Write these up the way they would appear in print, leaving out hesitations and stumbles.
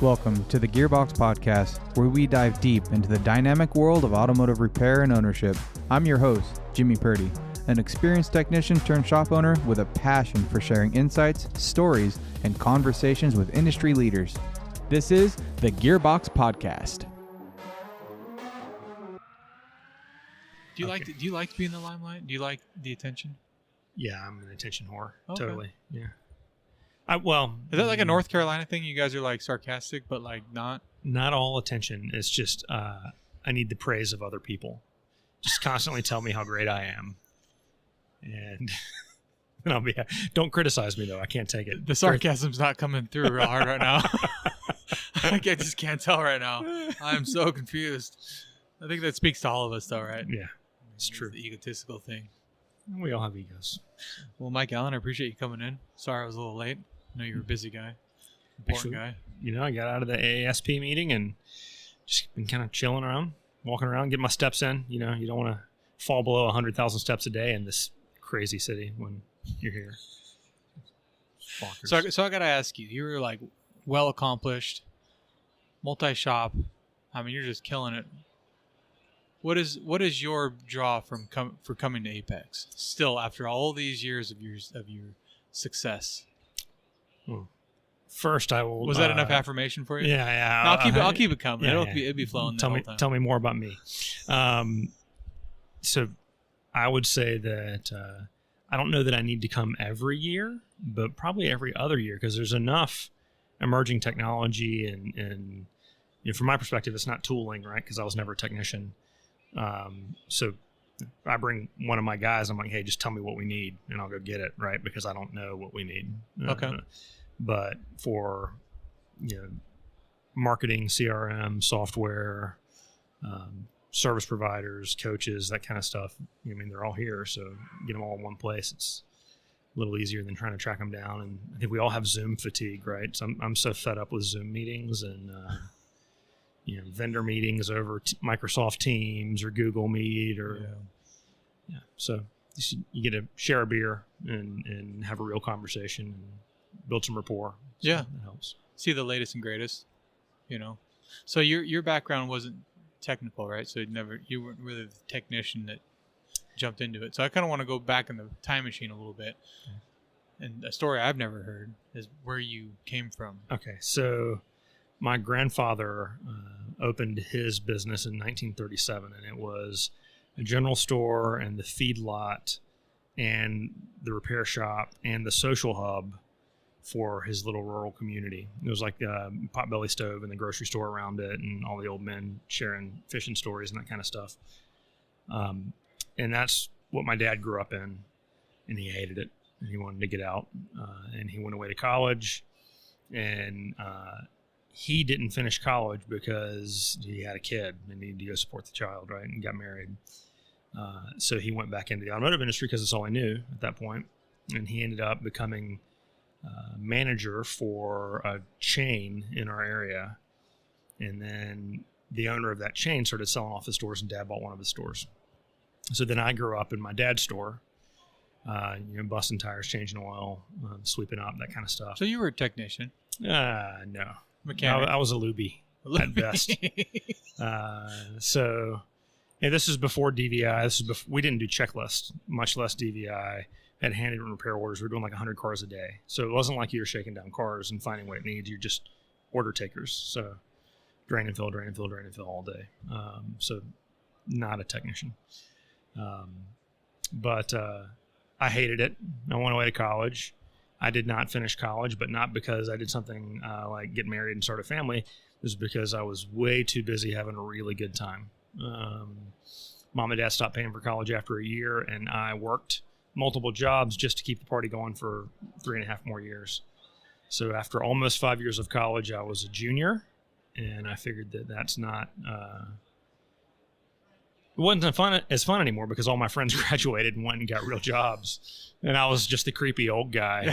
Welcome to the Gearbox Podcast, where we dive deep into the dynamic world of automotive repair and ownership. I'm your host, Jimmy Purdy, an experienced technician turned shop owner with a passion for sharing insights, stories, and conversations with industry leaders. This is the Gearbox Podcast. Do you like to be in the limelight? Do you like the attention? Yeah, I'm an attention whore. Okay. Totally. Yeah. Is that like a North Carolina thing? You guys are like sarcastic, but like not? Not all attention. It's just I need the praise of other people. Just constantly tell me how great I am, and I'll be. Don't criticize me though. I can't take it. The sarcasm's not coming through real hard right now. I just can't tell right now. I'm so confused. I think that speaks to all of us, though, right? Yeah, it's true. The egotistical thing. We all have egos. Well, Mike Allen, I appreciate you coming in. Sorry I was a little late. I know you're a busy guy, important guy. You know, I got out of the AASP meeting and just been kind of chilling around, walking around, getting my steps in. You know, you don't want to fall below 100,000 steps a day in this crazy city when you're here. So I got to ask you, you're like well accomplished, multi-shop. I mean, you're just killing it. What is your draw for coming to Apex? Still, after all these years of your success. First, I will. Was that enough affirmation for you? Yeah. I'll keep it coming. Yeah, It'll be flowing. Tell me more about me. So, I would say that I don't know that I need to come every year, but probably every other year because there's enough emerging technology and you know, from my perspective, it's not tooling, right? Because I was never a technician. So I bring one of my guys. I'm like, hey, just tell me what we need, and I'll go get it, right? Because I don't know what we need. Okay. But for marketing, CRM, software, service providers, coaches, that kind of stuff. I mean, they're all here, so get them all in one place. It's a little easier than trying to track them down. And I think we all have Zoom fatigue, right? So I'm so fed up with Zoom meetings and vendor meetings over Microsoft Teams or Google Meet So you get to share a beer and have a real conversation and build some rapport. So that helps. See the latest and greatest, So your background wasn't technical, right? So you weren't really the technician that jumped into it. So I kind of want to go back in the time machine a little bit. Okay. And a story I've never heard is where you came from. Okay, so my grandfather opened his business in 1937, and it was a general store and the feed lot and the repair shop and the social hub for his little rural community. It was like a potbelly stove and the grocery store around it and all the old men sharing fishing stories and that kind of stuff. And that's what my dad grew up in, and he hated it, and he wanted to get out. And he went away to college, and he didn't finish college because he had a kid and needed to go support the child, right, and got married. So he went back into the automotive industry because that's all he knew at that point. And he ended up becoming manager for a chain in our area. And then the owner of that chain started selling off the stores, and Dad bought one of his stores. So then I grew up in my dad's store, busting tires, changing oil, sweeping up, that kind of stuff. So you were a technician? No. Mechanic. I was a looby at best. This is before DVI. We didn't do checklists, much less DVI. Had handwritten repair orders. We were doing like 100 cars a day. So it wasn't like you were shaking down cars and finding what it needs. You're just order takers. So drain and fill all day. So not a technician. But I hated it. I went away to college. I did not finish college, but not because I did something like get married and start a family. It was because I was way too busy having a really good time. Mom and Dad stopped paying for college after a year, and I worked multiple jobs just to keep the party going for 3.5 more years. So after almost 5 years of college, I was a junior, and I figured that that's not... it wasn't as fun anymore because all my friends graduated and went and got real jobs. And I was just the creepy old guy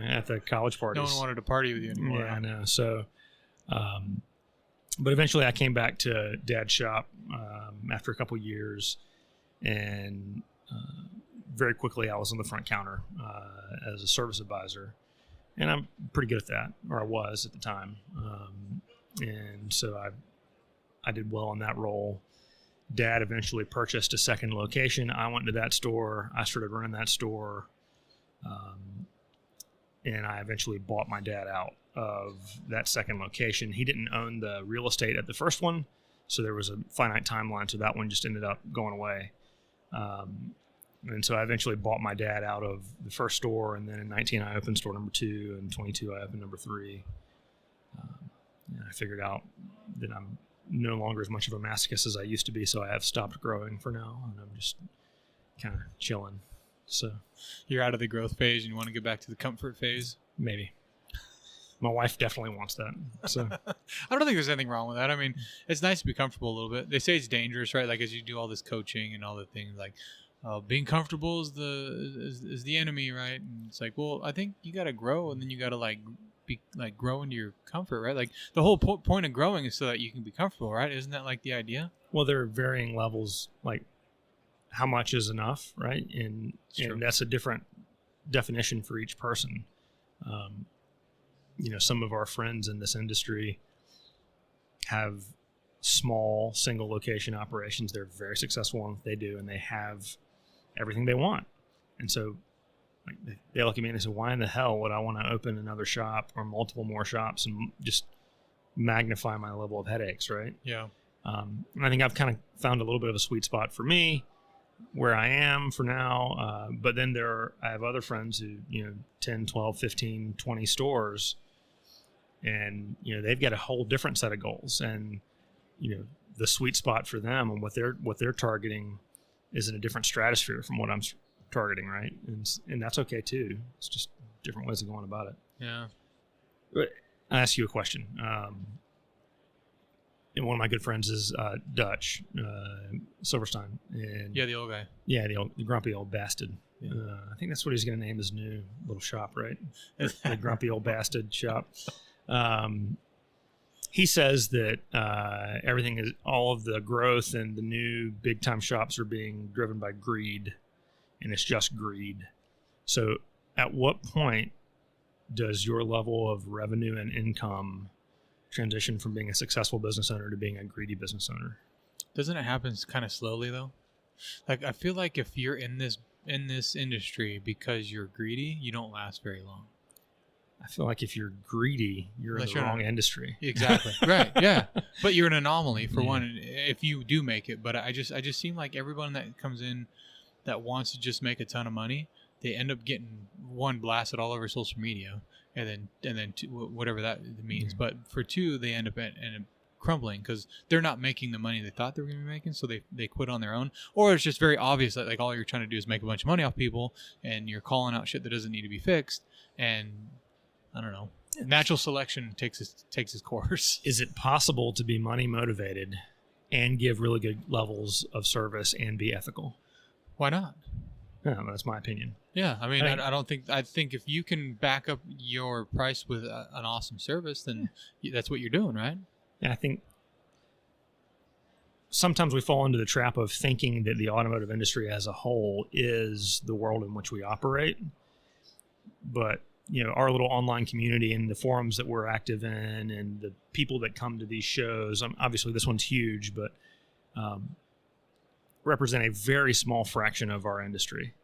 at the college parties. No one wanted to party with you anymore. Yeah, I know. So, but eventually I came back to Dad's shop after a couple years. And very quickly I was on the front counter as a service advisor. And I'm pretty good at that, or I was at the time. And so I did well in that role. Dad eventually purchased a second location. I went to that store. I started running that store. And I eventually bought my dad out of that second location. He didn't own the real estate at the first one, so there was a finite timeline, so that one just ended up going away. And so I eventually bought my dad out of the first store, and then in 19 I opened store number 2, and 22 I opened number 3. And I figured out that I'm no longer as much of a masochist as I used to be, so I have stopped growing for now, and I'm just kind of chilling. So you're out of the growth phase and you want to get back to the comfort phase? Maybe. My wife definitely wants that. So I don't think there's anything wrong with that. I mean, it's nice to be comfortable a little bit. They say it's dangerous, right? Like as you do all this coaching and all the things, like being comfortable is the enemy, right? And it's like, well, I think you got to grow, and then you got to grow into your comfort, right? Like the whole point of growing is so that you can be comfortable, right? Isn't that like the idea? Well, there are varying levels, like how much is enough, right? And that's a different definition for each person. Some of our friends in this industry have small single location operations. They're very successful in what they do, and they have everything they want. And so they look at me and they say, why in the hell would I want to open another shop or multiple more shops and just magnify my level of headaches, right? Yeah. And I think I've kind of found a little bit of a sweet spot for me where I am for now. But then I have other friends who, 10, 12, 15, 20 stores, and, they've got a whole different set of goals, and, the sweet spot for them and what they're targeting is in a different stratosphere from what I'm targeting. Right. And that's okay too. It's just different ways of going about it. Yeah. But I'll ask you a question. And one of my good friends is Dutch, Silverstein. And yeah, the old guy. Yeah, the grumpy old bastard. Yeah. I think that's what he's going to name his new little shop, right? The grumpy old bastard shop. He says that all of the growth and the new big time shops are being driven by greed, and it's just greed. So at what point does your level of revenue and income transition from being a successful business owner to being a greedy business owner? Doesn't it happen kind of slowly though? Like I feel like if you're in this industry because you're greedy, you don't last very long. I feel like if you're greedy, you're in the wrong industry. Exactly. Right. Yeah. But you're an anomaly for one, if you do make it. But I just seem like everyone that comes in that wants to just make a ton of money, they end up getting blasted all over social media, and then two, whatever that means. But for two, they end up crumbling because they're not making the money they thought they were going to be making, so they quit on their own. Or it's just very obvious that like all you're trying to do is make a bunch of money off people, and you're calling out shit that doesn't need to be fixed. And I don't know. Natural selection takes its course. Is it possible to be money motivated and give really good levels of service and be ethical? Why not? Yeah, that's my opinion. Yeah, I mean, I think if you can back up your price with an awesome service, then that's what you're doing, right? Yeah, I think sometimes we fall into the trap of thinking that the automotive industry as a whole is the world in which we operate. But our little online community and the forums that we're active in and the people that come to these shows, obviously this one's huge, but represent a very small fraction of our industry.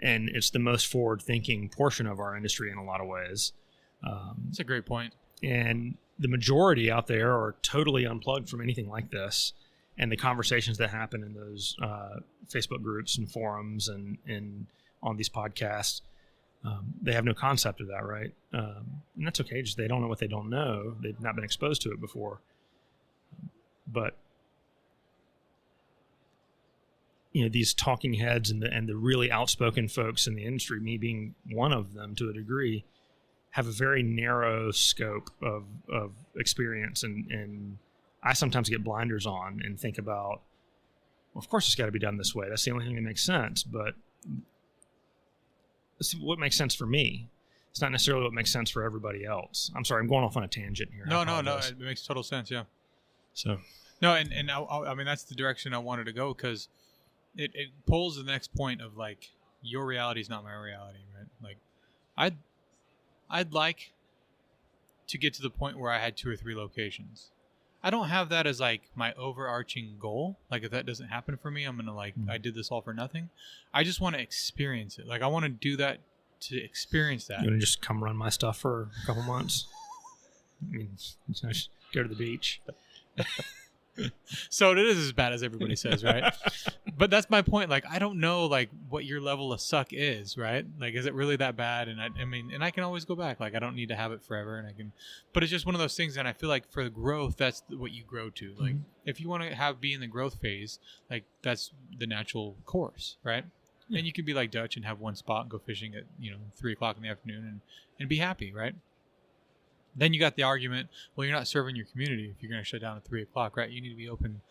And it's the most forward-thinking portion of our industry in a lot of ways. That's a great point. And the majority out there are totally unplugged from anything like this. And the conversations that happen in those Facebook groups and forums and on these podcasts, they have no concept of that, right? And that's okay. Just they don't know what they don't know. They've not been exposed to it before. But these talking heads and the really outspoken folks in the industry, me being one of them to a degree, have a very narrow scope of experience, and I sometimes get blinders on and think about, well, of course it's got to be done this way. That's the only thing that makes sense, but it's what makes sense for me. It's not necessarily what makes sense for everybody else. I'm sorry, I'm going off on a tangent here. No, it makes total sense, yeah. So no, and I mean that's the direction I wanted to go, because it pulls the next point of like your reality is not my reality, right? Like I'd like to get to the point where I had 2 or 3 locations. I don't have that as like my overarching goal. Like if that doesn't happen for me, I'm going to like, I did this all for nothing. I just want to experience it. Like I want to do that to experience that. You want to just come run my stuff for a couple months? I mean, just go to the beach. So it is as bad as everybody says, right? But that's my point. Like, I don't know, like, what your level of suck is, right? Like, is it really that bad? And I mean, and I can always go back. Like, I don't need to have it forever. And but it's just one of those things. And I feel like for the growth, that's what you grow to. Like, if you want to be in the growth phase, like, that's the natural course, right? Yeah. And you can be like Dutch and have one spot and go fishing at, 3 o'clock in the afternoon and be happy, right? Then you got the argument, well, you're not serving your community if you're going to shut down at 3 o'clock, right? You need to be open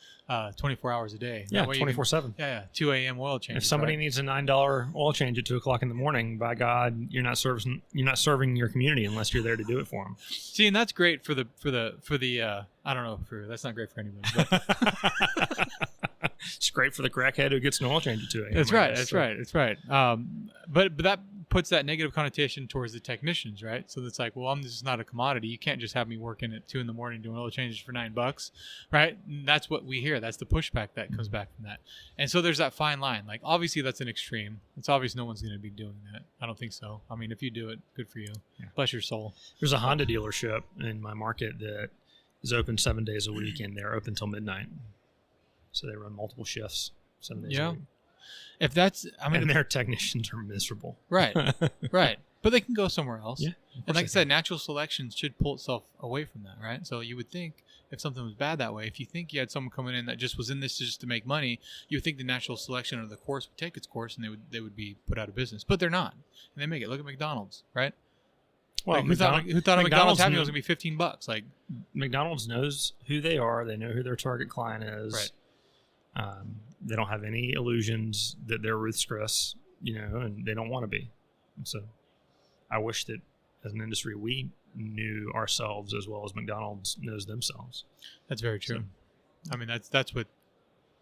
24 hours a day. Yeah, 24/7. Yeah, 2 a.m. oil change. If somebody needs a $9 oil change at 2 o'clock in the morning, by God, you're not serving your community unless you're there to do it for them. See, and that's great for the I don't know, that's not great for anybody. But it's great for the crackhead who gets an oil change at 2 a.m. That's right. But that puts that negative connotation towards the technicians, right? So it's like, well, I'm just not a commodity. You can't just have me working at 2 a.m. doing oil changes for $9, right? And that's what we hear. That's the pushback that comes back from that. And so there's that fine line. Like, obviously, that's an extreme. It's obvious no one's going to be doing that. I don't think so. I mean, if you do it, good for you. Yeah. Bless your soul. There's a Honda dealership in my market that is open 7 days a week, and they're open till midnight. So they run multiple shifts 7 days a week. If that's, and their technicians are miserable. Right. But they can go somewhere else. Yeah. And like I said, natural selection should pull itself away from that, right? So you would think if something was bad that way, if you think you had someone coming in that just was in this just to make money, you would think the natural selection of the course would take its course and they would be put out of business. But they're not. And they make it. Look at McDonald's, right? Well, like, who thought a McDonald's happy was going to be $15? Like, McDonald's knows who they are. They know who their target client is. Right. They don't have any illusions that they're Ruth's Chris, and they don't want to be. And so I wish that as an industry, we knew ourselves as well as McDonald's knows themselves. That's very true. So, I mean, that's what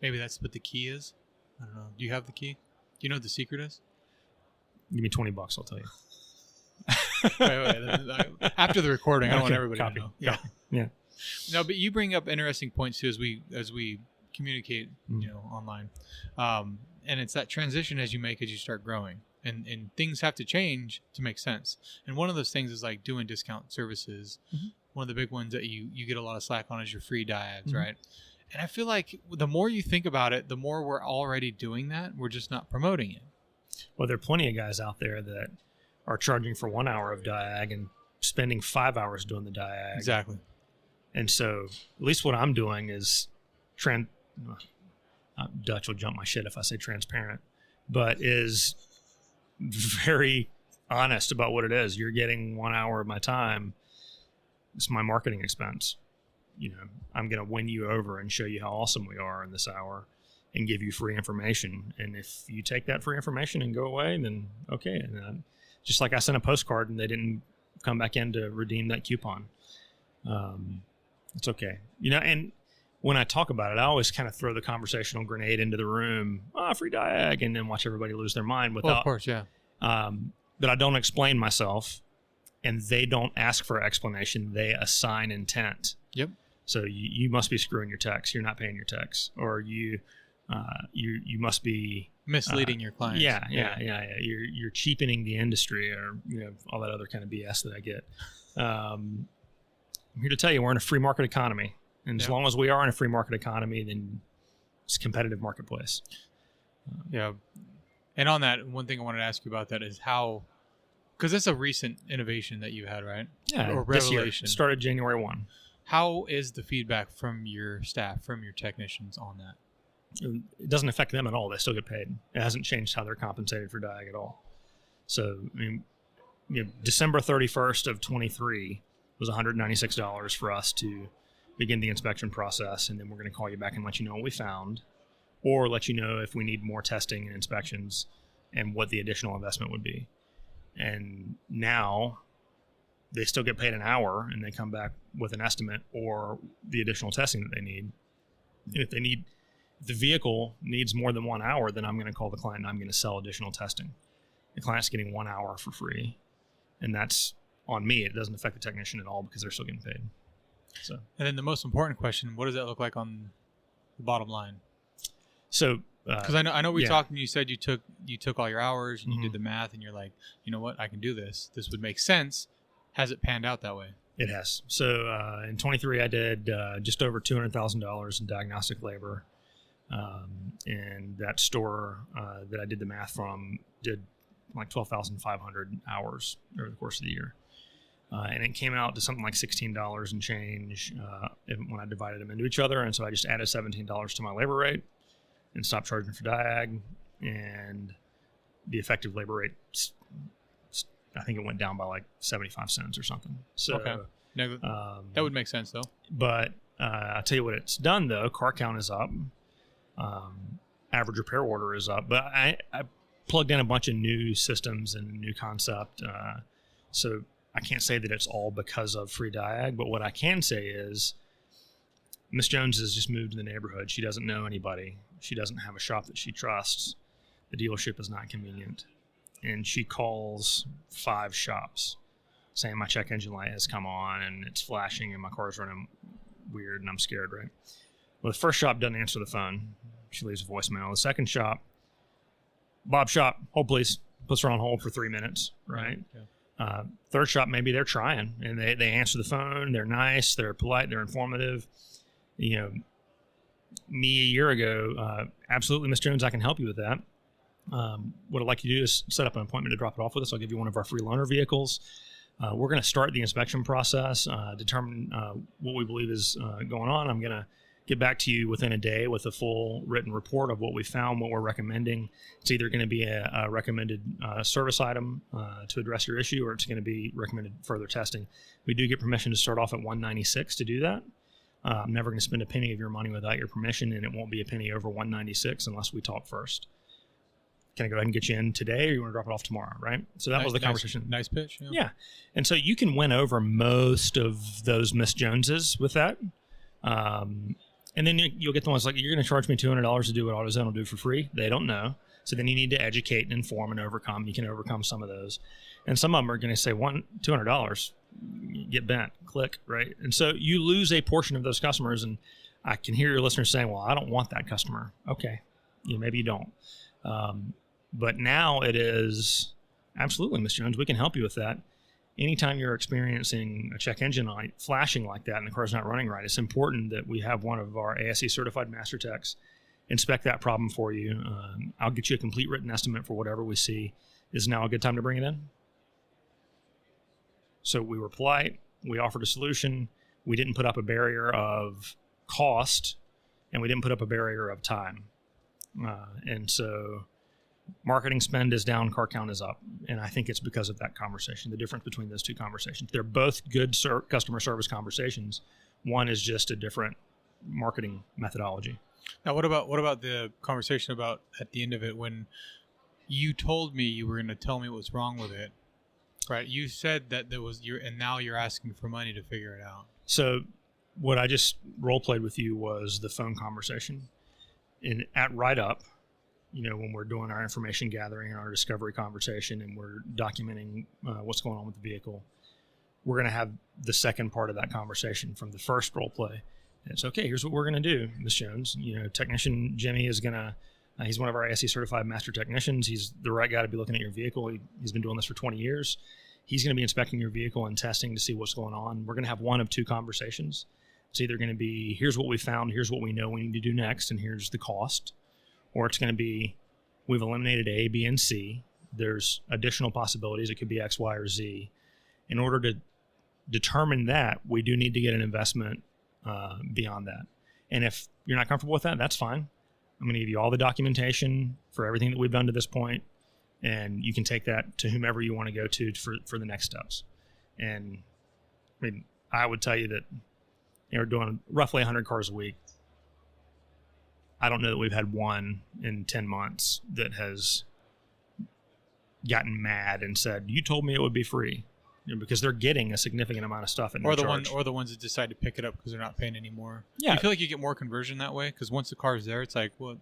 the key is. I don't know. Do you have the key? Do you know what the secret is? Give me $20, I'll tell you. wait. After the recording, I don't want everybody to know. Yeah. No, but you bring up interesting points too as we communicate, online. And it's that transition as you start growing. And things have to change to make sense. And one of those things is like doing discount services. Mm-hmm. One of the big ones that you get a lot of slack on is your free Diags, mm-hmm. right? And I feel like the more you think about it, the more we're already doing that. We're just not promoting it. Well, there are plenty of guys out there that are charging for 1 hour of Diag and spending 5 hours doing the Diag. Exactly. And so at least what I'm doing is Dutch will jump my shit if I say transparent, but is very honest about what it is. You're getting 1 hour of my time. It's my marketing expense. I'm going to win you over and show you how awesome we are in this hour and give you free information. And if you take that free information and go away, then okay. And just like I sent a postcard and they didn't come back in to redeem that coupon. It's okay. And when I talk about it, I always kind of throw the conversational grenade into the room, free Diag, and then watch everybody lose their mind without, of course, yeah. But I don't explain myself, and they don't ask for explanation. They assign intent. Yep. So you must be screwing your techs. You're not paying your techs, or you must be misleading your clients. Yeah. You're cheapening the industry, or all that other kind of BS that I get. I'm here to tell you, we're in a free market economy. And as long as we are in a free market economy, then it's a competitive marketplace. Yeah. And on that, one thing I wanted to ask you about that is how, because it's a recent innovation that you had, right? Yeah. Or revelation. This started January 1. How is the feedback from your staff, from your technicians on that? It doesn't affect them at all. They still get paid. It hasn't changed how they're compensated for Diag at all. So, December 31st of 23 was $196 for us to begin the inspection process, and then we're going to call you back and let you know what we found, or let you know if we need more testing and inspections and what the additional investment would be. And now they still get paid an hour, and they come back with an estimate or the additional testing that they need. And if the vehicle needs more than 1 hour, then I'm going to call the client and I'm going to sell additional testing. The client's getting 1 hour for free, and that's on me. It doesn't affect the technician at all because they're still getting paid. So, and then the most important question: what does that look like on the bottom line? So, because I know we talked and you said you took all your hours and you did the math and you're like, you know what, I can do this. This would make sense. Has it panned out that way? It has. So in 23, I did just over $200,000 in diagnostic labor. And that store that I did the math from did like 12,500 hours over the course of the year. And it came out to something like $16 and change when I divided them into each other. And so I just added $17 to my labor rate and stopped charging for Diag. And the effective labor rate, I think it went down by like 75 cents or something. So okay. No, that would make sense though. But I'll tell you what it's done though. Car count is up. Average repair order is up. But I plugged in a bunch of new systems and new concept. So I can't say that it's all because of free Diag, but what I can say is Miss Jones has just moved to the neighborhood. She doesn't know anybody. She doesn't have a shop that she trusts. The dealership is not convenient. And she calls 5 shops saying my check engine light has come on and it's flashing and my car's running weird and I'm scared, right? Well, the first shop doesn't answer the phone. She leaves a voicemail. The second shop, Bob shop, hold please. Puts her on hold for 3 minutes, right? Yeah. Third shop, maybe they're trying and they answer the phone. They're nice. They're polite. They're informative. You know, me a year ago, absolutely, Miss Jones, I can help you with that. What I'd like you to do is set up an appointment to drop it off with us. I'll give you one of our free loaner vehicles. We're going to start the inspection process, determine what we believe is going on. I'm going to get back to you within a day with a full written report of what we found, what we're recommending. It's either going to be a recommended service item to address your issue, or it's going to be recommended further testing. We do get permission to start off at $196 to do that. I'm never going to spend a penny of your money without your permission, and it won't be a penny over $196 unless we talk first. Can I go ahead and get you in today, or you want to drop it off tomorrow, right? So that was the conversation. Nice pitch. Yeah. And so you can win over most of those Miss Joneses with that. And then you'll get the ones like, you're going to charge me $200 to do what AutoZone will do for free. They don't know. So then you need to educate and inform and overcome. You can overcome some of those. And some of them are going to say, $200, get bent, click, right? And so you lose a portion of those customers. And I can hear your listeners saying, well, I don't want that customer. Okay. Maybe you don't. But now it is absolutely, Ms. Jones, we can help you with that. Anytime you're experiencing a check engine light flashing like that and the car's not running right, it's important that we have one of our ASE certified master techs inspect that problem for you. I'll get you a complete written estimate for whatever we see. Is now a good time to bring it in? So we were polite. We offered a solution. We didn't put up a barrier of cost, and we didn't put up a barrier of time. And so marketing spend is down, car count is up. And I think it's because of that conversation, the difference between those two conversations. They're both good customer service conversations. One is just a different marketing methodology. Now, what about the conversation about at the end of it when you told me you were going to tell me what's wrong with it, right? You said that there was and now you're asking for money to figure it out. So what I just role played with you was the phone conversation. At Write Up, when we're doing our information gathering and our discovery conversation and we're documenting what's going on with the vehicle, we're going to have the second part of that conversation from the first role play. And it's okay, here's what we're going to do, Ms. Jones. Technician Jimmy is going to, he's one of our ASE certified master technicians. He's the right guy to be looking at your vehicle. He's been doing this for 20 years. He's going to be inspecting your vehicle and testing to see what's going on. We're going to have one of two conversations. It's either going to be, here's what we found, here's what we know we need to do next, and here's the cost. Or it's going to be, we've eliminated A, B, and C. There's additional possibilities. It could be X, Y, or Z. In order to determine that, we do need to get an investment beyond that. And if you're not comfortable with that, that's fine. I'm going to give you all the documentation for everything that we've done to this point, and you can take that to whomever you want to go to for the next steps. And I would tell you that we're doing roughly 100 cars a week. I don't know that we've had one in 10 months that has gotten mad and said, you told me it would be free, because they're getting a significant amount of stuff at no charge. Or the ones that decide to pick it up because they're not paying anymore. Yeah. You feel like you get more conversion that way? Because once the car's there, it's like, what?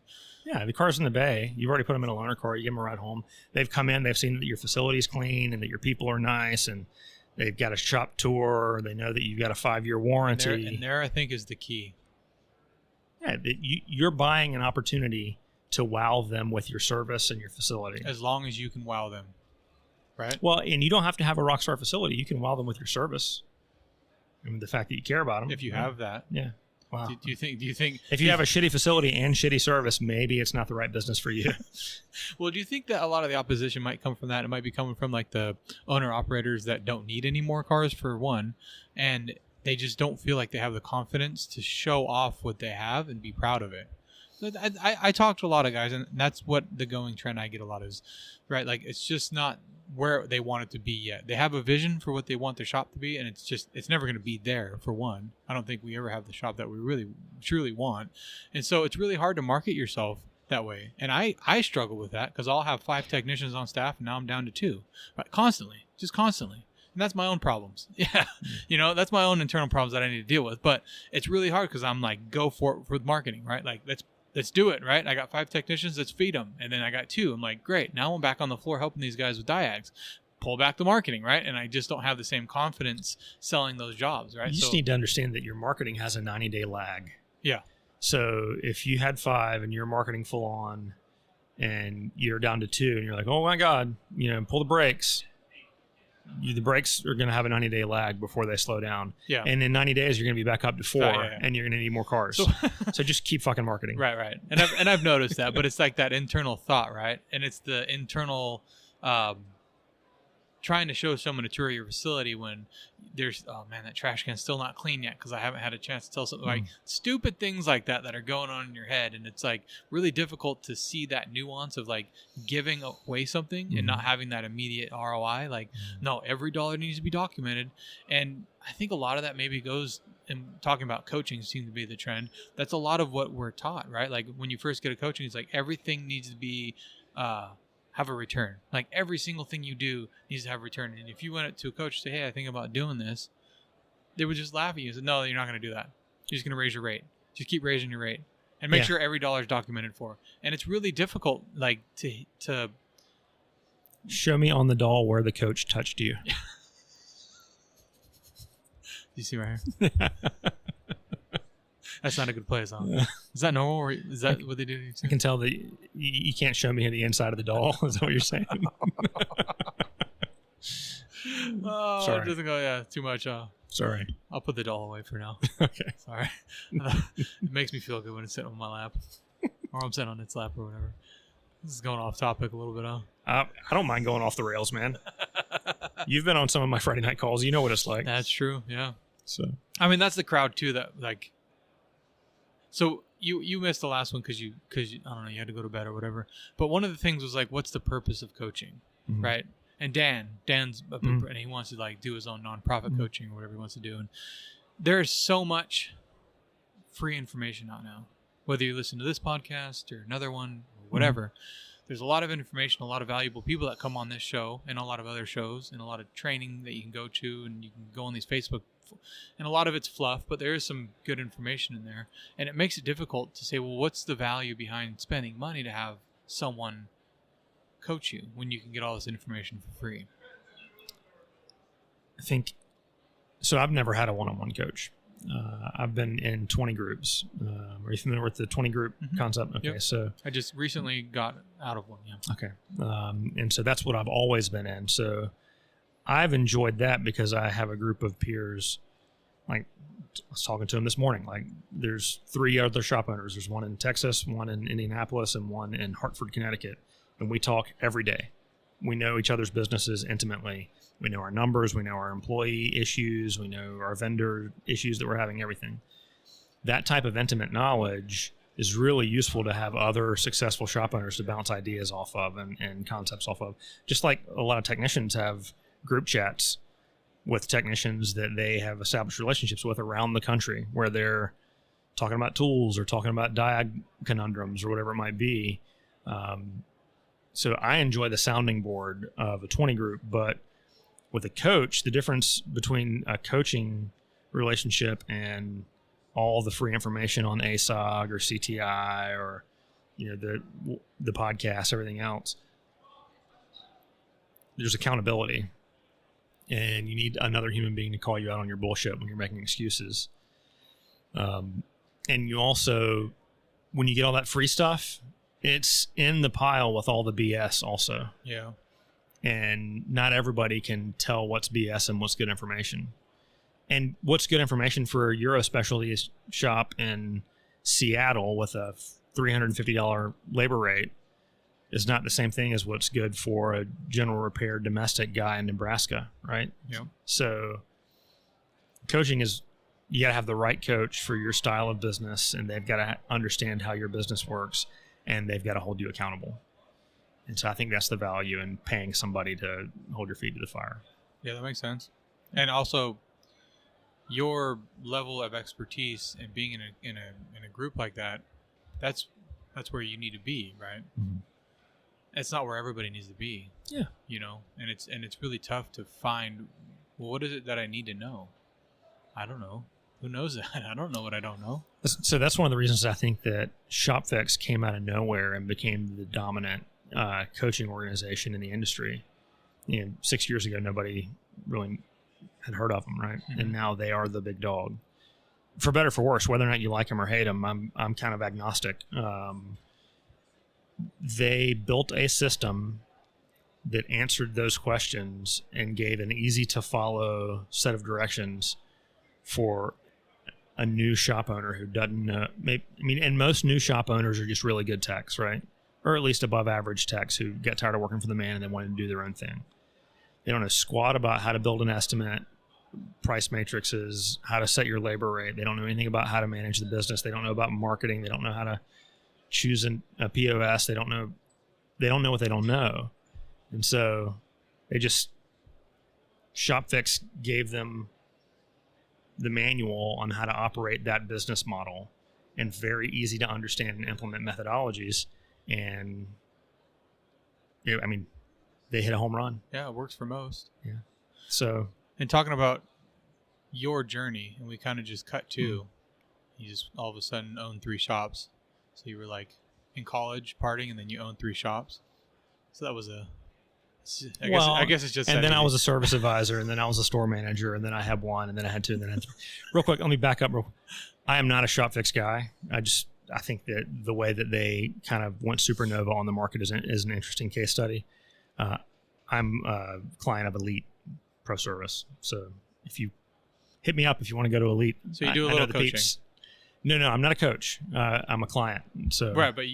Yeah, the car's in the bay. You've already put them in a loaner car. You give them a ride home. They've come in. They've seen that your facility's clean and that your people are nice, and they've got a shop tour. They know that you've got a 5-year warranty. And there, I think, is the key. Yeah, you're buying an opportunity to wow them with your service and your facility. As long as you can wow them, right? Well, and you don't have to have a rock star facility. You can wow them with your service. I mean, the fact that you care about them. If you have that. Yeah. Wow. Do you think if you have a shitty facility and shitty service, maybe it's not the right business for you? Well, do you think that a lot of the opposition might come from that? It might be coming from like the owner operators that don't need any more cars, for one, and they just don't feel like they have the confidence to show off what they have and be proud of it. I talk to a lot of guys, and that's what the going trend I get a lot is, right? Like, it's just not where they want it to be yet. They have a vision for what they want their shop to be, and it's never going to be there, for one. I don't think we ever have the shop that we really truly want. And so it's really hard to market yourself that way. And I struggle with that, because I'll have 5 technicians on staff, and now I'm down to 2, right? Constantly. And that's my own problems. Yeah. You know, that's my own internal problems that I need to deal with. But it's really hard, because I'm like, go for it with marketing, right? Like, let's do it, right? I got 5 technicians, let's feed them. And then I got 2. I'm like, great. Now I'm back on the floor helping these guys with Diags. Pull back the marketing, right? And I just don't have the same confidence selling those jobs, right? You just need to understand that your marketing has a 90-day lag. Yeah. So if you had 5 and you're marketing full on and you're down to 2 and you're like, oh my God, pull the brakes. The brakes are going to have a 90-day lag before they slow down. Yeah. And in 90 days, you're going to be back up to 4 yeah. and you're going to need more cars. So just keep fucking marketing. Right. And I've noticed that, but it's like that internal thought, right? And it's the internal trying to show someone a tour of your facility when there's, oh man, that trash can's still not clean yet because I haven't had a chance to tell something. Like stupid things like that are going on in your head. And it's like really difficult to see that nuance of like giving away something and not having that immediate ROI. Like, no, every dollar needs to be documented. And I think a lot of that maybe goes, and talking about coaching seems to be the trend. That's a lot of what we're taught, right? Like when you first get a coaching, it's like everything needs to be, have a return. Like every single thing you do needs to have a return. And if you went to a coach and say, hey, I think about doing this, they would just laugh at you and say, no, you're not going to do that. You're just going to raise your rate. Just keep raising your rate and make sure every dollar is documented for. And it's really difficult, like to show me on the doll where the coach touched you. You see right here? That's not a good place, huh? Is that normal? Or is that what they do? I can tell that you can't show me the inside of the doll. Is that what you're saying? Sorry. It doesn't go, too much. Sorry. I'll put the doll away for now. Okay. Sorry. It makes me feel good when it's sitting on my lap. Or I'm sitting on its lap or whatever. This is going off topic a little bit, huh? I don't mind going off the rails, man. You've been on some of my Friday night calls. You know what it's like. That's true, yeah. So, I mean, that's the crowd, too, that, like... So you missed the last one because you I don't know, you had to go to bed or whatever. But one of the things was like, what's the purpose of coaching, right? And Dan's a big, and he wants to like do his own nonprofit coaching or whatever he wants to do. And there's so much free information out now. Whether you listen to this podcast or another one or whatever, there's a lot of information, a lot of valuable people that come on this show and a lot of other shows and a lot of training that you can go to, and you can go on these Facebook. And a lot of it's fluff, but there is some good information in there. And it makes it difficult to say, well, what's the value behind spending money to have someone coach you when you can get all this information for free? I think, so I've never had a one-on-one coach. I've been in 20 groups. Are you familiar with the 20 group concept? Okay, yep. So I just recently got out of one, yeah. Okay. And so that's what I've always been in. So I've enjoyed that because I have a group of peers. Like I was talking to them this morning. Like there's 3 other shop owners. There's one in Texas, one in Indianapolis, and one in Hartford, Connecticut. And we talk every day. We know each other's businesses intimately. We know our numbers. We know our employee issues. We know our vendor issues that we're having, everything. That type of intimate knowledge is really useful to have other successful shop owners to bounce ideas off of and concepts off of. Just like a lot of technicians have group chats with technicians that they have established relationships with around the country where they're talking about tools or talking about Diag conundrums or whatever it might be. So I enjoy the sounding board of a 20 group, but with a coach, the difference between a coaching relationship and all the free information on ASOG or CTI or, the podcast, everything else, there's accountability. and you need another human being to call you out on your bullshit when you're making excuses. And you also, when you get all that free stuff, it's in the pile with all the BS also. Yeah. And not everybody can tell what's BS and what's good information. And what's good information for a Euro specialty shop in Seattle with a $350 labor rate is not the same thing as what's good for a general repair domestic guy in Nebraska, right? Yeah. So coaching is, you got to have the right coach for your style of business, and they've got to understand how your business works, and they've got to hold you accountable. And so I think that's the value in paying somebody to hold your feet to the fire. Yeah, that makes sense. And also, your level of expertise and being in a group like that, that's where you need to be, right? Mm-hmm. It's not where everybody needs to be. Yeah. You know, and it's really tough to find, well, what is it that I need to know? I don't know. Who knows that? I don't know what I don't know. So that's one of the reasons I think that ShopFix came out of nowhere and became the dominant coaching organization in the industry. 6 years ago, nobody really had heard of them, right? Mm-hmm. And now they are the big dog. For better or for worse, whether or not you like them or hate them, I'm kind of agnostic. They built a system that answered those questions and gave an easy to follow set of directions for a new shop owner who doesn't know. And most new shop owners are just really good techs, right? Or at least above average techs who get tired of working for the man and they want to do their own thing. They don't know squat about how to build an estimate, price matrices, how to set your labor rate. They don't know anything about how to manage the business. They don't know about marketing. They don't know how to choose a POS. They don't know what they don't know. And so ShopFix gave them the manual on how to operate that business model, and very easy to understand and implement methodologies. And they hit a home run. Yeah, it works for most. Yeah. So, and talking about your journey, and we kind of just cut to, you just all of a sudden own 3 shops. So you were like in college partying, and then you own 3 shops. So that was I guess it's just. And then I was a service advisor, and then I was a store manager, and then I had 1, and then I had 2, and then I had 3. Real quick, let me back up. I am not a ShopFix guy. I think that the way that they kind of went supernova on the market is an interesting case study. I'm a client of Elite Pro Service, so if you hit me up if you want to go to Elite. So you do a little coaching. Peeps. No, I'm not a coach. I'm a client. So right, but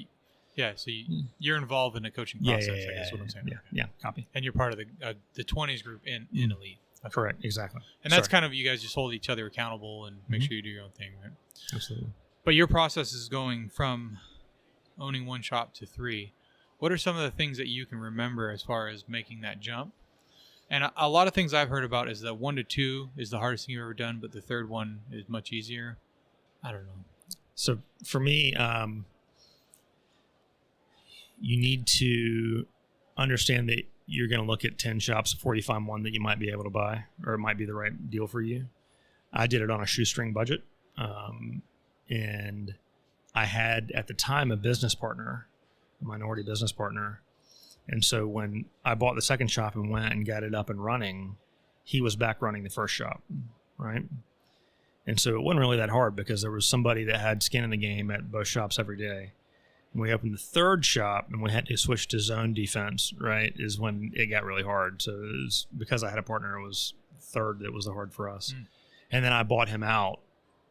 so you're involved in the coaching process. I guess what I'm saying. Yeah, copy. And you're part of the 20s group in Elite. Okay. Correct, exactly. And that's kind of, you guys just hold each other accountable and make sure you do your own thing, right? Absolutely. But your process is going from owning 1 shop to 3. What are some of the things that you can remember as far as making that jump? And a lot of things I've heard about is that 1 to 2 is the hardest thing you've ever done, but the third one is much easier. I don't know. So for me, you need to understand that you're going to look at 10 shops before you find one that you might be able to buy, or it might be the right deal for you. I did it on a shoestring budget. And I had at the time a business partner, a minority business partner. And so when I bought the second shop and went and got it up and running, he was back running the first shop, right? And so it wasn't really that hard because there was somebody that had skin in the game at both shops every day. When we opened the third shop and we had to switch to zone defense, right, is when it got really hard. So it was, because I had a partner, it was third that was the hard for us. And then I bought him out,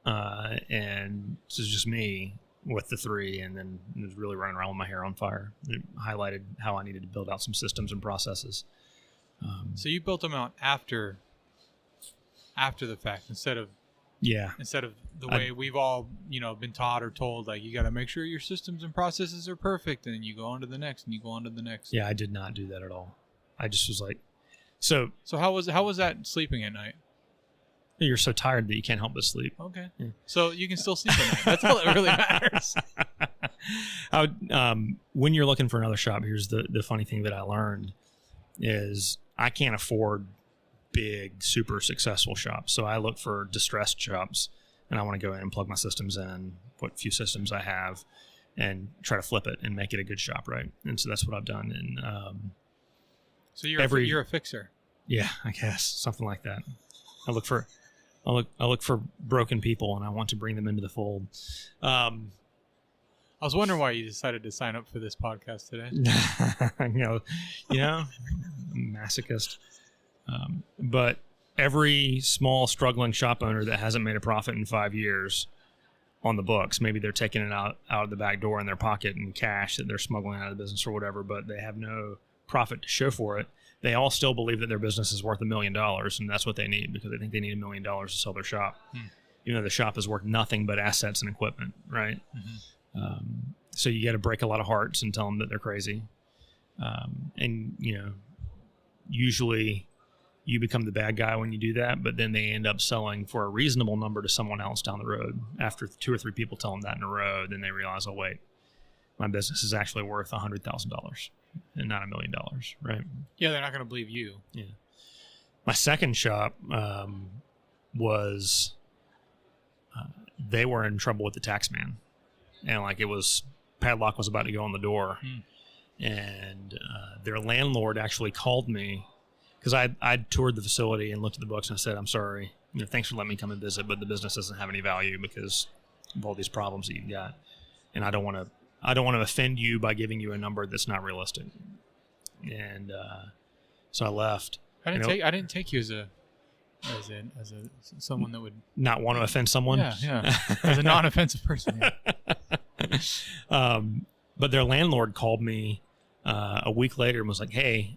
and it was just me with the 3, and then it was really running around with my hair on fire. It highlighted how I needed to build out some systems and processes. So you built them out after the fact instead of the way we've all been taught or told, like you got to make sure your systems and processes are perfect, and then you go on to the next and you go on to the next. Yeah, I did not do that at all. I just was like, so how was that sleeping at night? You're so tired that you can't help but sleep. Okay. Yeah. So you can still sleep at night. That's all that really matters. When you're looking for another shop, here's the funny thing that I learned is I can't afford big, super successful shops. So I look for distressed shops, and I want to go in and plug my systems in, what few systems I have, and try to flip it and make it a good shop, right? And so that's what I've done. And so you're a fixer. Yeah, I guess something like that. I look for broken people, and I want to bring them into the fold. I was wondering why you decided to sign up for this podcast today. Masochist. But every small struggling shop owner that hasn't made a profit in 5 years on the books, maybe they're taking it out of the back door in their pocket in cash that they're smuggling out of the business or whatever, but they have no profit to show for it. They all still believe that their business is worth $1 million, and that's what they need because they think they need $1 million to sell their shop. Even though the shop is worth nothing but assets and equipment, right? So you got to break a lot of hearts and tell them that they're crazy. And, usually you become the bad guy when you do that, but then they end up selling for a reasonable number to someone else down the road. After 2 or 3 people tell them that in a row, then they realize, oh, wait, my business is actually worth $100,000 and not $1 million, right? Yeah, they're not going to believe you. Yeah. My second shop was they were in trouble with the tax man. And padlock was about to go on the door. And their landlord actually called me because I'd toured the facility and looked at the books and I said, I'm sorry, thanks for letting me come and visit, but the business doesn't have any value because of all these problems that you've got. And I don't want to offend you by giving you a number that's not realistic. And so I left. I didn't take you as someone that would not want to offend someone. Yeah. As a non-offensive person. Yeah. But their landlord called me a week later and was like, hey,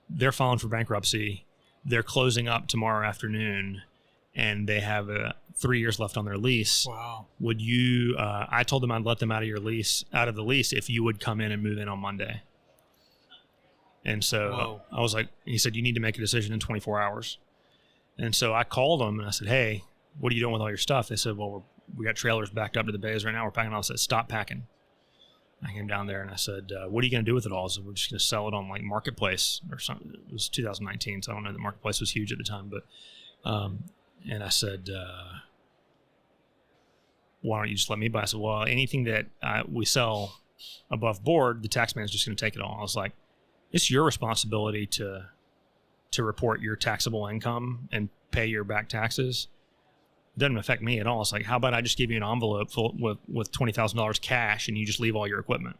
they're filing for bankruptcy. They're closing up tomorrow afternoon, and they have 3 years left on their lease. Wow. Would you? I told them I'd let them out of the lease, if you would come in and move in on Monday. And so I was like, he said, you need to make a decision in 24 hours. And so I called them and I said, hey, what are you doing with all your stuff? They said, well, we got trailers backed up to the bays right now. We're packing it all. I said, stop packing. I came down there and I said, what are you going to do with it all? So we're just going to sell it on like Marketplace or something. It was 2019, so I don't know. The Marketplace was huge at the time, but and I said, why don't you just let me buy? I said, well, anything that we sell above board, the tax man's just going to take it all. I was like, it's your responsibility to report your taxable income and pay your back taxes. It doesn't affect me at all. It's like, how about I just give you an envelope full with $20,000 cash and you just leave all your equipment?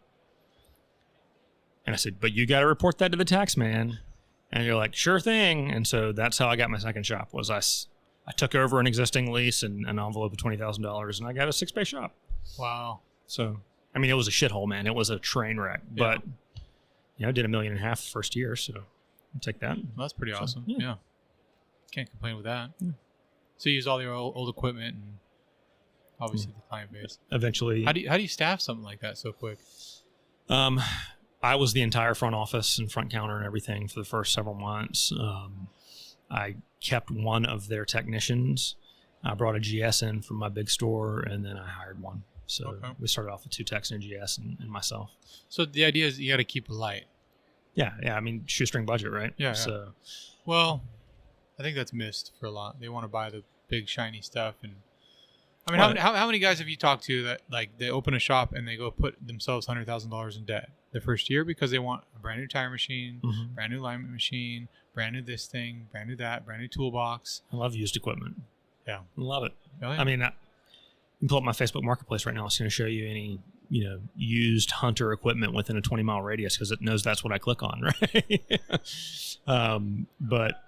And I said, but you got to report that to the tax man. And you're like, sure thing. And so that's how I got my second shop. Was I took over an existing lease and an envelope of $20,000, and I got a 6-bay shop. Wow. So, I mean, it was a shithole, man. It was a train wreck. Yeah. But, I did $1.5 million the first year, so I'll take that. Well, that's pretty awesome. Yeah. Can't complain with that. Yeah. So you use all your old equipment and obviously the client base. Eventually. How do you staff something like that so quick? I was the entire front office and front counter and everything for the first several months. I kept one of their technicians. I brought a GS in from my big store, and then I hired one. So we started off with 2 techs and a GS and myself. So the idea is you got to keep it light. Yeah. I mean, shoestring budget, right? Yeah. So, well, I think that's missed for a lot. They want to buy the big shiny stuff, and I mean, how many guys have you talked to that like they open a shop and they go put themselves $100,000 in debt the first year because they want a brand new tire machine, brand new alignment machine, brand new this thing, brand new that, brand new toolbox. I love used equipment. Yeah, I love it. Really? I mean, you can pull up my Facebook Marketplace right now. It's going to show you any used Hunter equipment within a 20-mile radius because it knows that's what I click on, right? But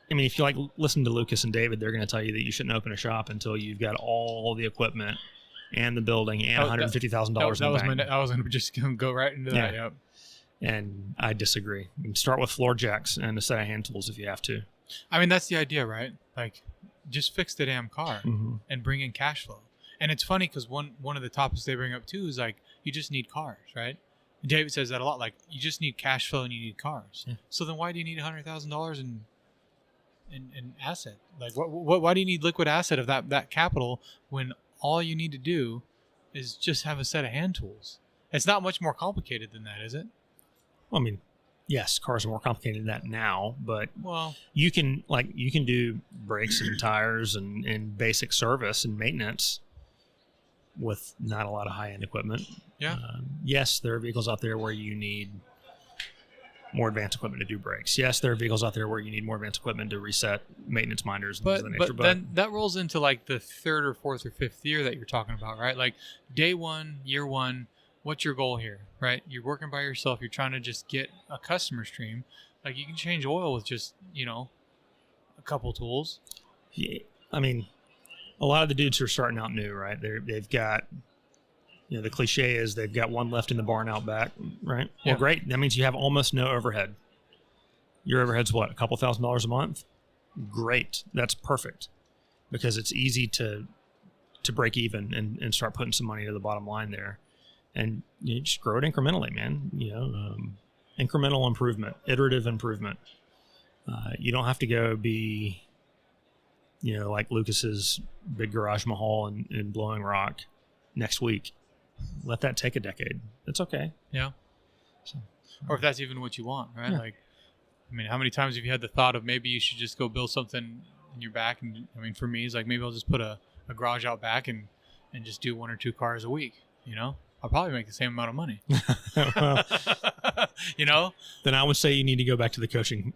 I mean, if you listen to Lucas and David, they're going to tell you that you shouldn't open a shop until you've got all the equipment and the building and $150,000 in the bank. I was going to just go right into that. Yep. And I disagree. You can start with floor jacks and a set of hand tools if you have to. I mean, that's the idea, right? Like, just fix the damn car and bring in cash flow. And it's funny because one of the topics they bring up too is like, you just need cars, right? And David says that a lot. Like, you just need cash flow and you need cars. Yeah. So then why do you need $100,000 in asset? Like, why do you need liquid asset of that capital when all you need to do is just have a set of hand tools? It's not much more complicated than that, is it? Well, I mean, yes, cars are more complicated than that now, but you can do brakes and tires and basic service and maintenance with not a lot of high-end equipment. Yeah. Yes, there are vehicles out there where you need more advanced equipment to do brakes. Yes, there are vehicles out there where you need more advanced equipment to reset maintenance minders and things of that nature. But then that rolls into like the third or fourth or fifth year that you're talking about, right? Like day one, year one, what's your goal here, right? You're working by yourself. You're trying to just get a customer stream. Like you can change oil with just, a couple tools. Yeah. I mean, a lot of the dudes who are starting out new, right? They've got, the cliche is they've got one left in the barn out back, right? Yeah. Well, great. That means you have almost no overhead. Your overhead's what, a couple $1,000s a month? Great. That's perfect because it's easy to break even and start putting some money to the bottom line there. And you just grow it incrementally, man. Incremental improvement, iterative improvement. You don't have to go be, like Lucas's big garage mahal in Blowing Rock next week. Let that take a decade. It's okay. Yeah. So, or if that's even what you want, right? Yeah. Like, how many times have you had the thought of maybe you should just go build something in your back? And for me, it's like maybe I'll just put a garage out back and just do 1 or 2 cars a week, I'll probably make the same amount of money. Well, Then I would say you need to go back to the coaching.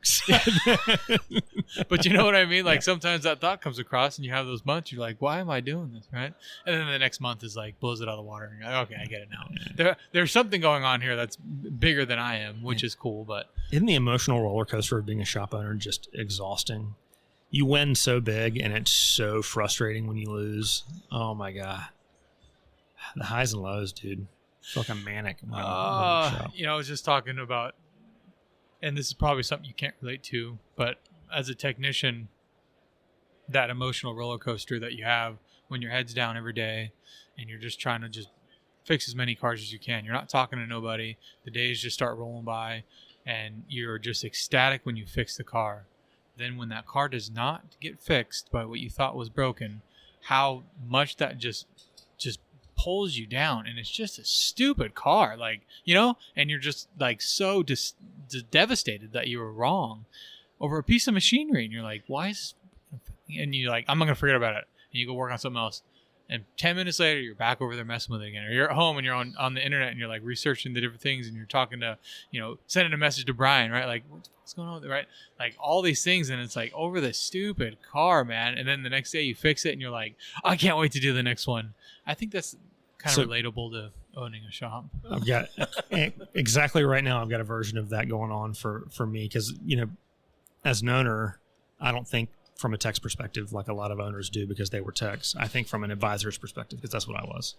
But you know what I mean? Like sometimes that thought comes across and you have those months, you're like, why am I doing this, right? And then the next month is like, blows it out of the water. And you're like, okay, I get it now. Yeah. There's something going on here that's bigger than I am, which is cool. But isn't the emotional roller coaster of being a shop owner just exhausting? You win so big and it's so frustrating when you lose. Oh my God. The highs and lows, dude. It's like a manic. I was just talking about, and this is probably something you can't relate to, but as a technician, that emotional roller coaster that you have when your head's down every day and you're just trying to just fix as many cars as you can. You're not talking to nobody. The days just start rolling by and you're just ecstatic when you fix the car. Then when that car does not get fixed by what you thought was broken, how much that just pulls you down, and it's just a stupid car, and you're just like so devastated that you were wrong over a piece of machinery, and you're like, why is, and you're like, I'm not gonna forget about it, and you go work on something else, and 10 minutes later you're back over there messing with it again, or you're at home and you're on the internet and you're like researching the different things and you're talking to, sending a message to Brian, right? Like what's going on with it, right? Like all these things, and it's like over this stupid car, man. And then the next day you fix it and you're like, I can't wait to do the next one. I think that's kind of relatable to owning a shop. I've got exactly right now. I've got a version of that going on for me because as an owner, I don't think from a tech's perspective like a lot of owners do because they were techs. I think from an advisor's perspective because that's what I was.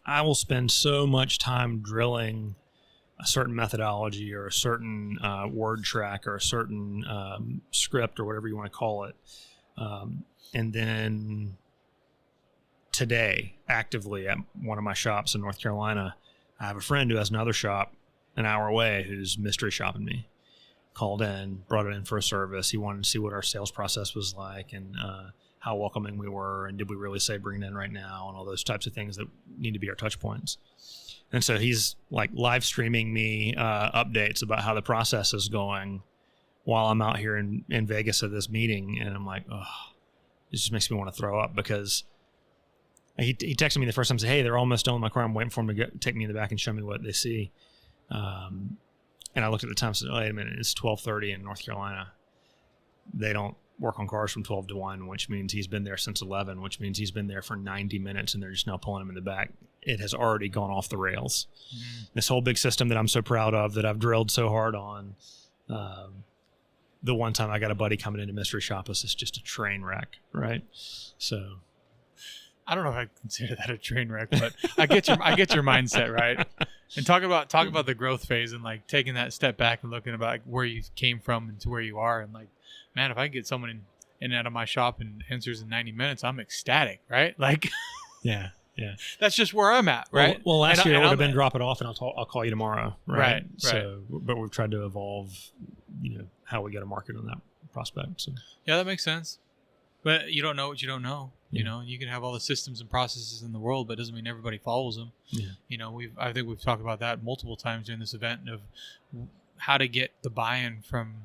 I will spend so much time drilling a certain methodology or a certain word track or a certain script or whatever you want to call it, and then today, actively at one of my shops in North Carolina, I have a friend who has another shop an hour away who's mystery shopping me. Called in, brought it in for a service. He wanted to see what our sales process was like and how welcoming we were and did we really say bring it in right now and all those types of things that need to be our touch points. And so he's like live streaming me updates about how the process is going while I'm out here in Vegas at this meeting. And I'm like, oh, it just makes me want to throw up because he texted me the first time and said, hey, they're almost done with my car. I'm waiting for them to take me in the back and show me what they see. And I looked at the time and said, oh, wait a minute, it's 12:30 in North Carolina. They don't work on cars from 12 to 1, which means he's been there since 11, which means he's been there for 90 minutes and they're just now pulling him in the back. It has already gone off the rails. Mm-hmm. This whole big system that I'm so proud of, that I've drilled so hard on, the one time I got a buddy coming into mystery shop was just a train wreck, right? So I don't know if I consider that a train wreck, but I get your mindset, right? And talk about the growth phase and like taking that step back and looking about like where you came from and to where you are, and like, man, if I get someone in and out of my shop and answers in 90 minutes, I'm ecstatic, right? Like, yeah, that's just where I'm at, right? Well, last year it would have been drop it off and I'll call you tomorrow, right? So, right. But we've tried to evolve, how we go to market on that prospect. So. Yeah, that makes sense. But you don't know what you don't know. Yeah. You can have all the systems and processes in the world, but it doesn't mean everybody follows them. Yeah. I think we've talked about that multiple times during this event of how to get the buy-in from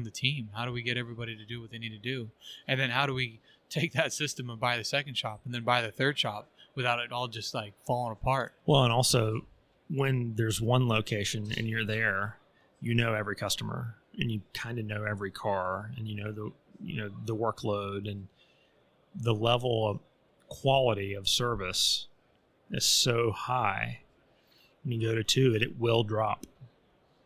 the team. How do we get everybody to do what they need to do? And then how do we take that system and buy the second shop and then buy the third shop without it all just like falling apart? Well, and also when there's one location and you're there, you know every customer and you kind of know every car and you know the workload and the level of quality of service is so high. When you go to 2, it will drop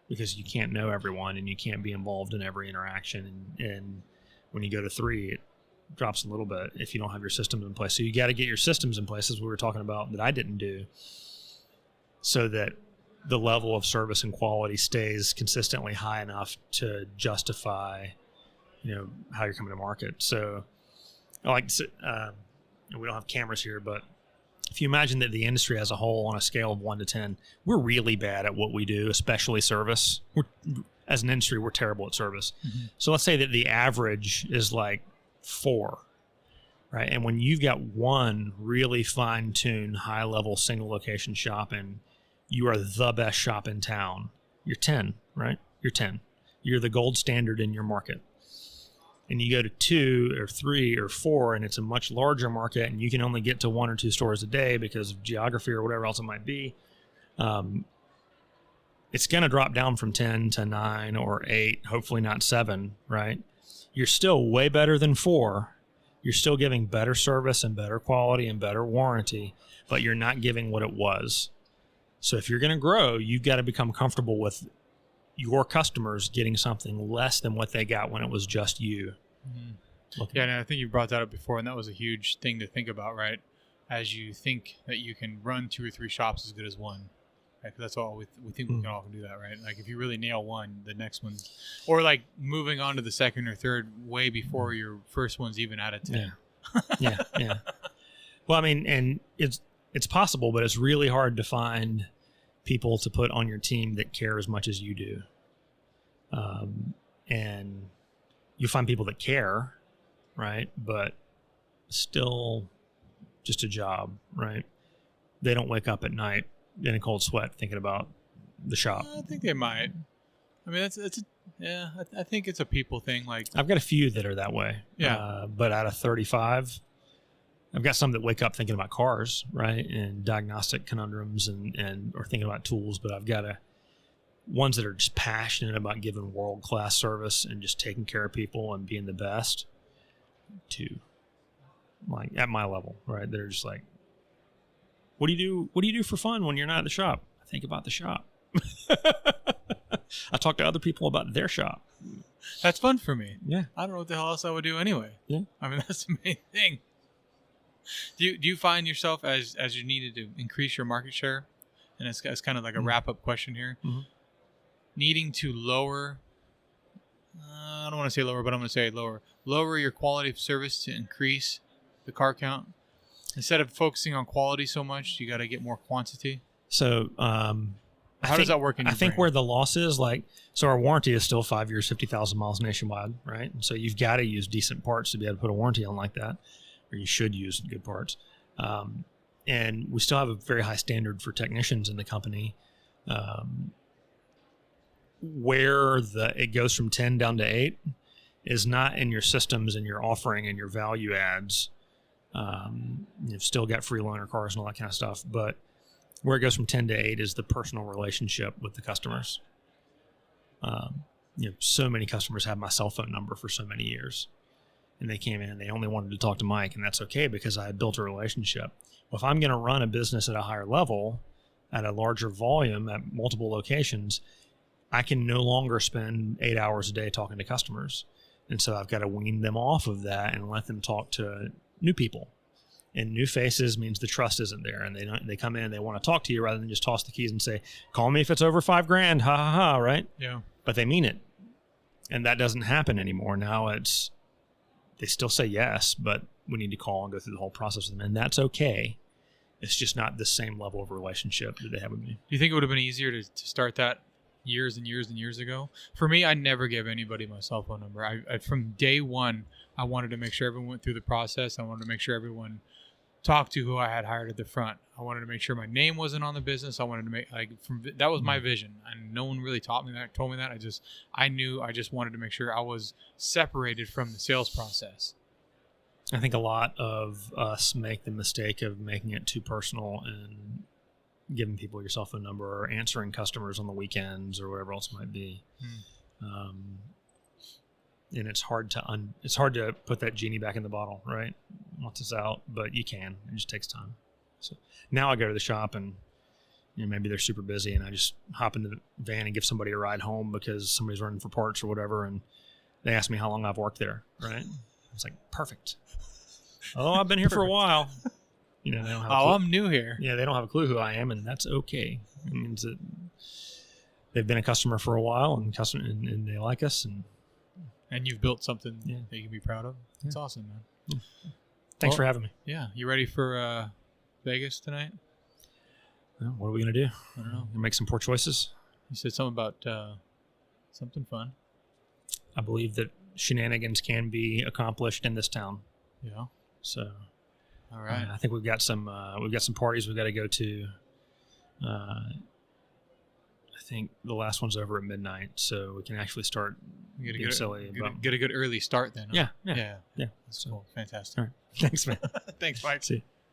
because you can't know everyone and you can't be involved in every interaction. And when you go to 3, it drops a little bit if you don't have your systems in place. So you got to get your systems in place, as we were talking about, that I didn't do, so that the level of service and quality stays consistently high enough to justify, how you're coming to market. So I like to say, we don't have cameras here, but if you imagine that the industry as a whole on a scale of 1 to 10, we're really bad at what we do, especially service. As an industry, we're terrible at service. Mm-hmm. So let's say that the average is like 4, right? And when you've got one really fine-tuned, high-level single-location shop and you are the best shop in town, you're 10, right? You're 10. You're the gold standard in your market. And you go to 2 or 3 or 4, and it's a much larger market, and you can only get to 1 or 2 stores a day because of geography or whatever else it might be. It's going to drop down from 10 to 9 or 8, hopefully not 7, right? You're still way better than 4. You're still giving better service and better quality and better warranty, but you're not giving what it was. So if you're going to grow, you've got to become comfortable with your customers getting something less than what they got when it was just you. Mm-hmm. Yeah, and I think you brought that up before, and that was a huge thing to think about, right? As you think that you can run 2 or 3 shops as good as one, right? 'Cause that's all we think we can all do that, right? Like if you really nail one, the next one, or like moving on to the second or third way before your first one's even out of 10. Yeah. Well, I mean, and it's possible, but it's really hard to find people to put on your team that care as much as you do. And you find people that care, right? But still just a job, right? They don't wake up at night in a cold sweat thinking about the shop. I think they might. I mean, I think it's a people thing. Like I've got a few that are that way. Yeah. But out of 35, I've got some that wake up thinking about cars, right, and diagnostic conundrums and or thinking about tools. But I've got ones that are just passionate about giving world-class service and just taking care of people and being the best. 2, like at my level, right? They're just like, what do you do for fun when you're not at the shop? I think about the shop. I talk to other people about their shop. That's fun for me. Yeah. I don't know what the hell else I would do anyway. Yeah. I mean, that's the main thing. Do you find yourself as you needed to increase your market share, and it's kind of like a wrap-up question here, needing to lower, I don't want to say lower, but I'm going to say lower your quality of service to increase the car count? Instead of focusing on quality so much, you got to get more quantity? So how does that work in your I think brain? where the loss is, so our warranty is still 5 years, 50,000 miles nationwide, right? And so you've got to use decent parts to be able to put a warranty on like that. Or you should use good parts. And we still have a very high standard for technicians in the company. Where it goes from 10 down to 8 is not in your systems and your offering and your value adds. You've still got free loaner cars and all that kind of stuff. But where it goes from 10 to 8 is the personal relationship with the customers. So many customers have my cell phone number for so many years. And they came in and they only wanted to talk to Mike, and that's okay because I had built a relationship. Well, if I'm going to run a business at a higher level, at a larger volume, at multiple locations, I can no longer spend 8 hours a day talking to customers. And so I've got to wean them off of that and let them talk to new people. And new faces means the trust isn't there. And they come in and they want to talk to you rather than just toss the keys and say, call me if it's over $5,000, ha ha ha, right? Yeah. But they mean it. And that doesn't happen anymore. Now they still say yes, but we need to call and go through the whole process with them. And that's okay. It's just not the same level of relationship that they have with me. Do you think it would have been easier to start that years and years and years ago? For me, I never gave anybody my cell phone number. I from day one, I wanted to make sure everyone went through the process. I wanted to make sure everyone talked to who I had hired at the front. I wanted to make sure my name wasn't on the business. I wanted to make that was my vision, and no one really told me that. I knew I just wanted to make sure I was separated from the sales process. I think a lot of us make the mistake of making it too personal giving people your cell phone number or answering customers on the weekends or whatever else it might be. And it's hard to put that genie back in the bottle, right? Once it's out, but you can. It just takes time. So now I go to the shop and maybe they're super busy and I just hop into the van and give somebody a ride home because somebody's running for parts or whatever, and they ask me how long I've worked there, right? It's like, perfect. Oh, I've been here for a while. They don't have I'm new here. Yeah, they don't have a clue who I am, and that's okay. It means that they've been a customer for a while and they like us, and you've built something that you can be proud of. That's awesome, man. Thanks for having me. Yeah, you ready for Vegas tonight? Well, what are we gonna do? I don't know. Make some poor choices. You said something about something fun. I believe that shenanigans can be accomplished in this town. Yeah. So, all right. I think we've got some parties we've got to go to. I think the last one's over at midnight, so we can actually start being silly. Get a good early start then. Huh? Yeah. That's cool. Fantastic. All right. Thanks, man. Thanks, Mike. See you.